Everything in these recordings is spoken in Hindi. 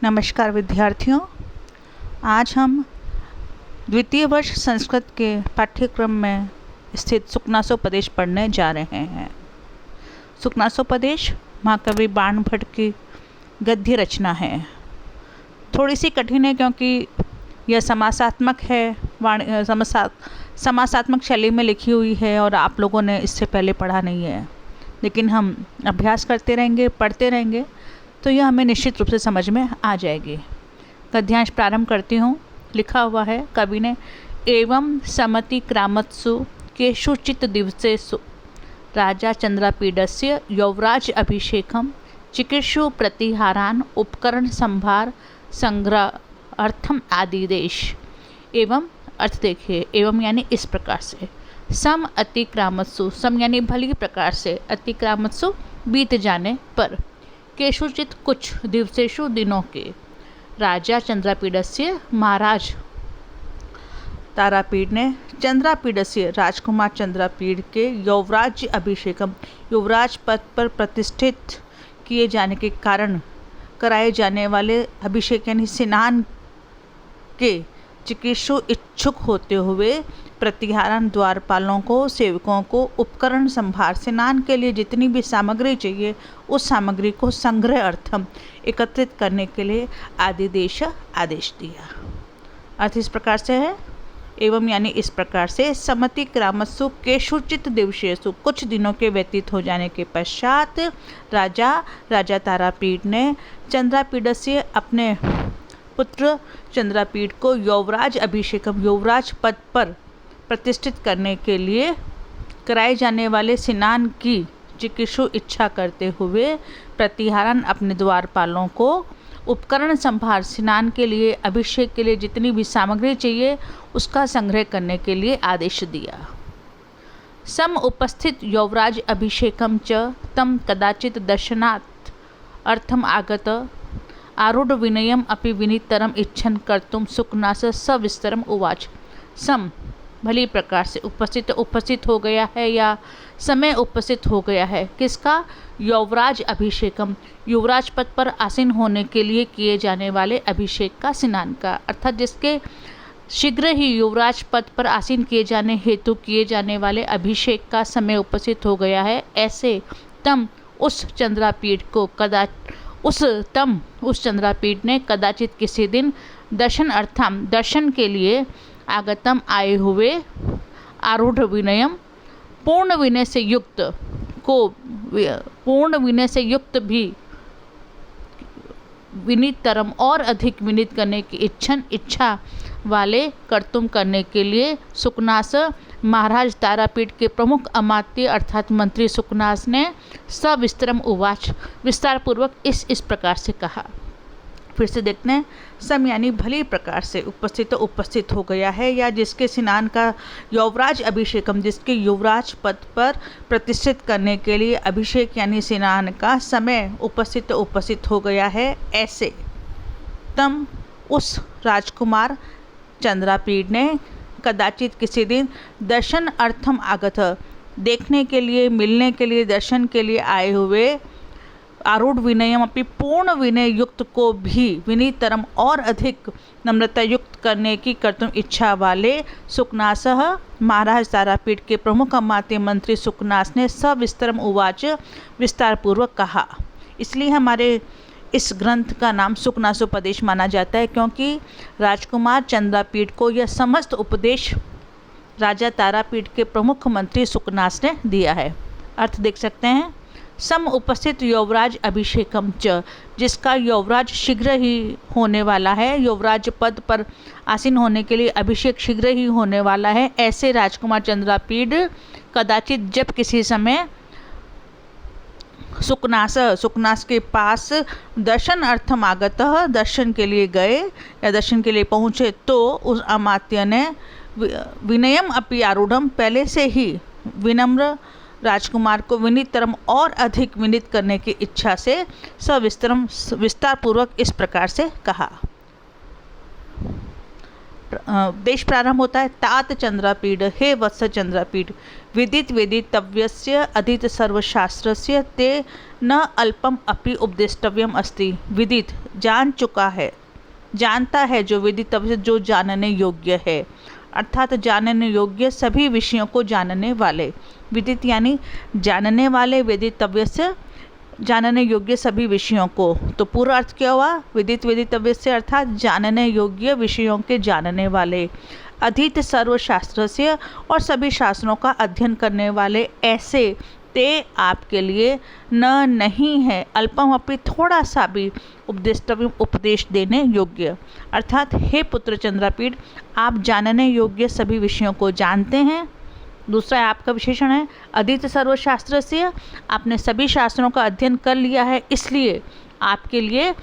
नमस्कार विद्यार्थियों, आज हम द्वितीय वर्ष संस्कृत के पाठ्यक्रम में स्थित सुकनासोपदेश पढ़ने जा रहे हैं। सुकनासोपदेश महाकवि बाणभट्ट की गद्य रचना है। थोड़ी सी कठिन है क्योंकि यह समासात्मक है, समासात्मक शैली में लिखी हुई है और आप लोगों ने इससे पहले पढ़ा नहीं है, लेकिन हम अभ्यास करते रहेंगे, पढ़ते रहेंगे तो यह हमें निश्चित रूप से समझ में आ जाएगी। गद्यांश प्रारंभ करती हूँ। लिखा हुआ है कवि ने, एवं समति क्रामत्सु केषुचित् दिवसेषु राजा चंद्रापीडस्य यौवराज अभिषेकम चिकीर्षु प्रतिहारान उपकरण संभार संग्रहार्थम आदिदेश। एवं अर्थ देखिए, एवं यानी इस प्रकार से, सम अतिक्रामत्सु, सम यानी भली प्रकार से, अतिक्रामत्सु बीत जाने पर, केषुचित कुछ, दिवसेषु दिनों के, राजा चंद्रापीडस्य महाराज तारापीड ने, चंद्रापीडस्य राजकुमार चंद्रापीड के यौवराज्य अभिषेकम युवराज पद पर प्रतिष्ठित किए जाने के कारण कराए जाने वाले अभिषेक यानी स्नान के चिकित्सु इच्छुक होते हुए प्रतिहारन द्वारपालों को, सेवकों को उपकरण संभार, स्नान के लिए जितनी भी सामग्री चाहिए उस सामग्री को संग्रह अर्थम एकत्रित करने के लिए आदिदेश आदेश दिया। अर्थ इस प्रकार से है, एवं यानी इस प्रकार से, समति क्रामत्सु केषुचित दिवसेषु, कुछ दिनों के व्यतीत हो जाने के पश्चात राजा तारापीड ने चंद्रापीडस्य अपने पुत्र चंद्रापीड को यौवराज अभिषेकम युवराज पद पर प्रतिष्ठित करने के लिए कराए जाने वाले स्नान की चिकित्सु इच्छा करते हुए प्रतिहारन अपने द्वारपालों को उपकरण संभार, स्नान के लिए, अभिषेक के लिए जितनी भी सामग्री चाहिए उसका संग्रह करने के लिए आदेश दिया। सम उपस्थित यौवराज अभिषेकम च तम कदाचित दर्शनात् अर्थम आगत आरूढ़ विनयम अपि विनीतरम इच्छन कर्तुम सुकनास सविस्तरम उवाच। सम भली प्रकार से, उपस्थित हो गया है या समय उपस्थित हो गया है, किसका? यौवराज अभिषेकम, युवराज पद पर आसीन होने के लिए किए जाने वाले अभिषेक का, स्नान का, अर्थात जिसके शीघ्र ही युवराज पद पर आसीन किए जाने हेतु किए जाने वाले अभिषेक का समय उपस्थित हो गया है, ऐसे उस चंद्रापीड ने कदाचित किसी दिन दर्शन के लिए आगतम आए हुए, आरूढ़ विनयम पूर्ण विनय से युक्त भी, विनीतरम और अधिक विनीत करने की इच्छा वाले, कर्तुम करने के लिए, सुकनास महाराज तारापीड के प्रमुख अमात्य अर्थात मंत्री सुकनास ने सविस्तरम उवाच विस्तार पूर्वक इस प्रकार से कहा। फिर से देखते हैं। सम यानी भली प्रकार से, उपस्थित हो गया है या जिसके स्नान का, यौवराज अभिषेकम जिसके युवराज पद पर प्रतिष्ठित करने के लिए अभिषेक यानी स्नान का समय उपस्थित हो गया है, ऐसे उस राजकुमार चंद्रापीड ने कदाचित किसी दिन दर्शन अर्थम आगत, देखने के लिए, मिलने के लिए, दर्शन के लिए आए हुए, आरूढ़ विनयम अपनी पूर्ण विनय युक्त को भी, विनीतरम और अधिक नम्रता युक्त करने की कर्तुम इच्छा वाले, सुकनास महाराज तारापीड के प्रमुख अमात्य मंत्री सुकनास ने सविस्तरम उवाच विस्तार पूर्वक कहा। इसलिए हमारे इस ग्रंथ का नाम सुकनासोपदेश माना जाता है, क्योंकि राजकुमार चंद्रापीड को यह समस्त उपदेश राजा तारापीड के प्रमुख मंत्री सुकनास ने दिया है। अर्थ देख सकते हैं। सम उपस्थित यौवराज अभिषेकम च, जिसका यौवराज शीघ्र ही होने वाला है, यौवराज पद पर आसीन होने के लिए अभिषेक शीघ्र ही होने वाला है, ऐसे राजकुमार चंद्रापीड कदाचित जब किसी समय सुकनास के पास दर्शन अर्थम आगत, दर्शन के लिए गए या दर्शन के लिए पहुँचे, तो उस अमात्य ने विनयम अपि आरूढ़म, पहले से ही विनम्र राजकुमार को विनीतरम और अधिक विनीत करने की इच्छा से विस्तार पूर्वक इस प्रकार से कहा। उपदेश प्रारंभ होता है। तात चंद्रापीड, हे वत्स चंद्रापीड, विदित वेदितव्यस्य अधीत सर्वशास्त्रस्य ते न अल्पम अपि उपदेष्टव्यम अस्ति। विदित जान चुका है, जानता है, जो वेदितव्य जो जानने योग्य है, अर्थात जानने योग्य सभी विषयों को जानने वाले। विदित यानी जानने वाले, वेदितव्य से जानने योग्य सभी विषयों को। तो पूरा अर्थ क्या हुआ? विदित वेदितव्य से अर्थात जानने योग्य विषयों के जानने वाले, अधीत सर्वशास्त्र से और सभी शास्त्रों का अध्ययन करने वाले, ऐसे ते आपके लिए न नहीं है, अल्पम अपि थोड़ा सा भी, उपदेष्टव्य उपदेश देने योग्य, अर्थात हे पुत्र चंद्रापीड, आप जानने योग्य सभी विषयों को जानते हैं। दूसरा आपका विशेषण है अधीत सर्वशास्त्र से, आपने सभी शास्त्रों का अध्ययन कर लिया है, इसलिए आपके लिए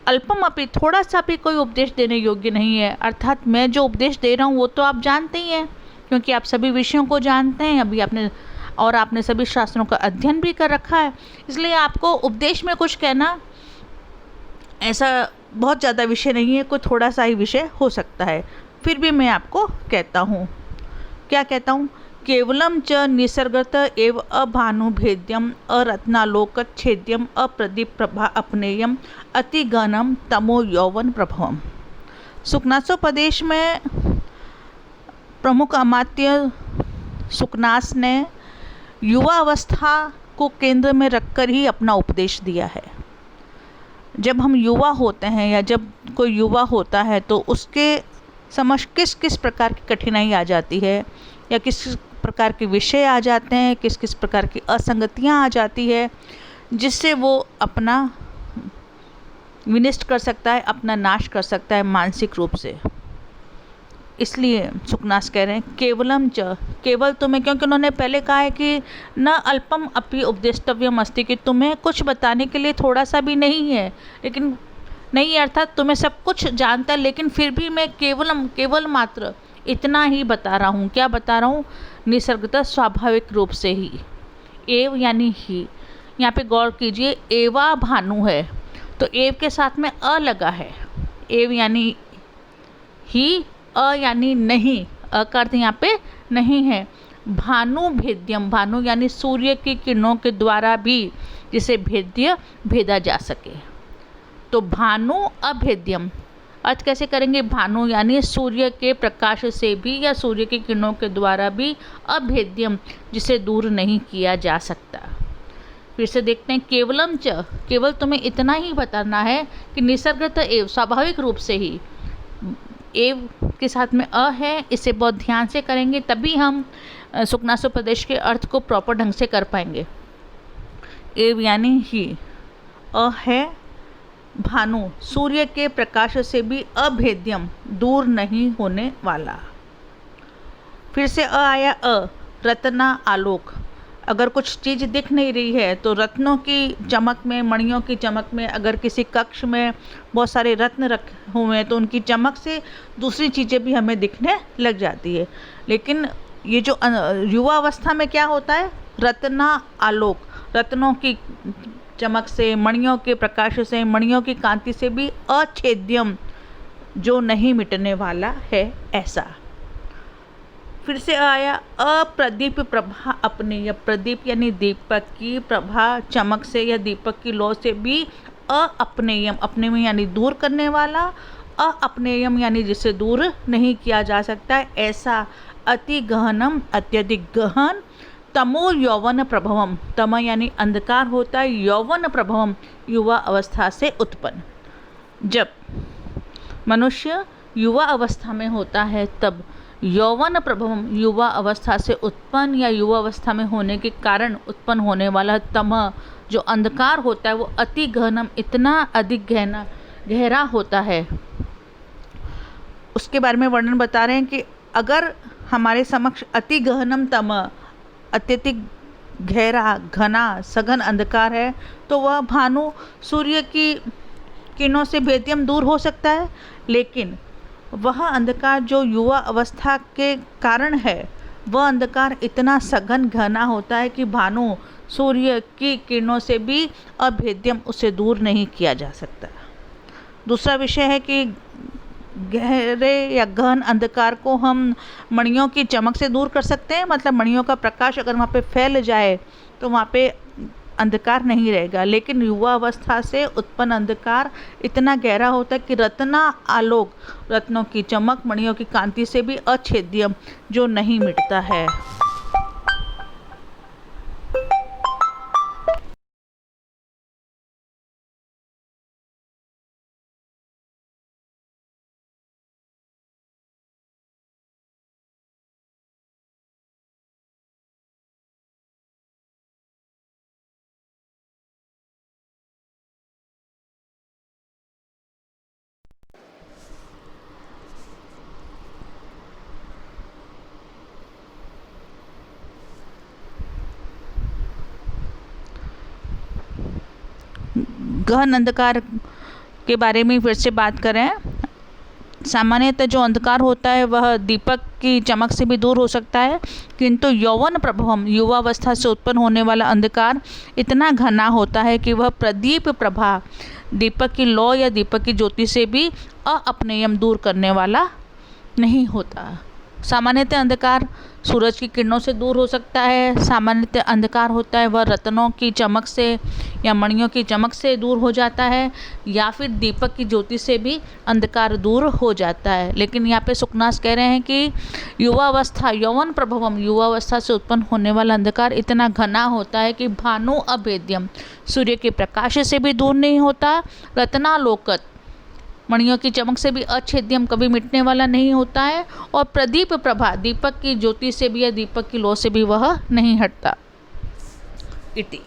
अल्पम अपि थोड़ा सा भी कोई उपदेश देने योग्य नहीं है, अर्थात मैं जो उपदेश दे रहा हूँ वो तो आप जानते ही हैं, क्योंकि आप सभी विषयों को जानते हैं अभी आपने सभी शास्त्रों का अध्ययन भी कर रखा है, इसलिए आपको उपदेश में कुछ कहना ऐसा बहुत ज़्यादा विषय नहीं है, कोई थोड़ा सा ही विषय हो सकता है। फिर भी मैं आपको कहता हूँ, क्या कहता हूँ? केवलम च निसर्गत एव अभानुभेद्यम अरत्नालोकच्छेद्यम अप्रदीप प्रभा अपनेयम अतिगणम तमो यौवन प्रभवम। सुकनासोपदेश में प्रमुख अमात्य सुकनास ने युवा अवस्था को केंद्र में रखकर ही अपना उपदेश दिया है। जब हम युवा होते हैं या जब कोई युवा होता है तो उसके समझ किस किस प्रकार की कठिनाई आ जाती है या किस प्रकार के विषय आ जाते हैं, किस किस प्रकार की असंगतियां आ जाती है, जिससे वो अपना विनष्ट कर सकता है, अपना नाश कर सकता है मानसिक रूप से। इसलिए सुकनास कह रहे हैं केवलम च, केवल तुम्हें, क्योंकि उन्होंने पहले कहा है कि न अल्पम अपि उपदेष्टव्यम अस्ति, कि तुम्हें कुछ बताने के लिए थोड़ा सा भी नहीं है, लेकिन नहीं अर्थात तुम्हें सब कुछ जानता है, लेकिन फिर भी मैं केवल मात्र इतना ही बता रहा हूँ। क्या बता रहा हूँ? निसर्गतः स्वाभाविक रूप से ही। एव यानी ही, यहाँ पे गौर कीजिए, एवा भानु है तो एव के साथ में अ लगा है। एव यानी ही, अ यानी नहीं, अ का अर्थ यहाँ पे नहीं है। भानु भेद्यम, भानु यानी सूर्य की किरणों के द्वारा भी जिसे भेदा जा सके। तो भानु अभेद्यम अर्थ कैसे करेंगे? भानु यानी सूर्य के प्रकाश से भी या सूर्य की किरणों के द्वारा भी, अभेद्यम जिसे दूर नहीं किया जा सकता। फिर से देखते हैं केवलम च, केवल तुम्हें इतना ही बताना है कि निसर्गत एव, स्वाभाविक रूप से ही, एव के साथ में अ है, इसे बहुत ध्यान से करेंगे तभी हम सुकनासोपदेश के अर्थ को प्रॉपर ढंग से कर पाएंगे। एव यानी ही, अ है भानु, सूर्य के प्रकाश से भी अभेद्यम, दूर नहीं होने वाला। फिर से अ आया, अ रत्ना आलोक, अगर कुछ चीज़ दिख नहीं रही है तो रत्नों की चमक में, मणियों की चमक में, अगर किसी कक्ष में बहुत सारे रत्न रखे हुए हैं तो उनकी चमक से दूसरी चीज़ें भी हमें दिखने लग जाती है। लेकिन ये जो युवा अवस्था में क्या होता है? रत्ना आलोक, रत्नों की चमक से, मणियों के प्रकाश से, मणियों की कांति से भी अछेद्यम, जो नहीं मिटने वाला है, ऐसा। फिर से आया अप्रदीप प्रभा अपने, या प्रदीप यानी दीपक की प्रभा, चमक से या दीपक की लौ से भी अपनेयम, अपने में यानी दूर करने वाला, अपनेयम यानी जिसे दूर नहीं किया जा सकता है, ऐसा। अति गहनम अत्यधिक गहन, तमो यौवन प्रभवम, तम यानी अंधकार होता है, यौवन प्रभवम युवा अवस्था से उत्पन्न। जब मनुष्य युवा अवस्था में होता है तब यौवन प्रभवम, युवा अवस्था से उत्पन्न या युवा अवस्था में होने के कारण उत्पन्न होने वाला तम, जो अंधकार होता है, वो अति गहनम, इतना अधिक गहरा होता है। उसके बारे में वर्णन बता रहे हैं कि अगर हमारे समक्ष अति गहनम तम, अत्यधिक गहरा, घना, सघन अंधकार है तो वह भानु, सूर्य की किरणों से भेद्यम, दूर हो सकता है, लेकिन वह अंधकार जो युवा अवस्था के कारण है, वह अंधकार इतना सघन घना होता है कि भानु, सूर्य की किरणों से भी अभेद्यम, उसे दूर नहीं किया जा सकता। दूसरा विषय है कि गहरे या गहन अंधकार को हम मणियों की चमक से दूर कर सकते हैं। मतलब मणियों का प्रकाश अगर वहाँ पे फैल जाए तो वहाँ पे अंधकार नहीं रहेगा, लेकिन युवा अवस्था से उत्पन्न अंधकार इतना गहरा होता है कि रत्ना आलोक, रत्नों की चमक, मणियों की कांति से भी अछेद्य, जो नहीं मिटता है। गहन अंधकार के बारे में फिर से बात करें, सामान्यतः जो अंधकार होता है वह दीपक की चमक से भी दूर हो सकता है, किंतु यौवन प्रभवम, युवावस्था से उत्पन्न होने वाला अंधकार इतना घना होता है कि वह प्रदीप प्रभा, दीपक की लौ या दीपक की ज्योति से भी अअपनेयम, दूर करने वाला नहीं होता। सामान्यतः अंधकार सूरज की किरणों से दूर हो सकता है, सामान्यतः अंधकार होता है वह रत्नों की चमक से या मणियों की चमक से दूर हो जाता है, या फिर दीपक की ज्योति से भी अंधकार दूर हो जाता है। लेकिन यहाँ पे सुखनास कह रहे हैं कि युवावस्था, यौवन प्रभवम, युवावस्था से उत्पन्न होने वाला अंधकार इतना घना होता है कि भानु अभेद्यम, सूर्य के प्रकाश से भी दूर नहीं होता, रत्नालोकत, मणियों की चमक से भी अछेद्यम, कभी मिटने वाला नहीं होता है, और प्रदीप प्रभा, दीपक की ज्योति से भी या दीपक की लौ से भी वह नहीं हटता। इति।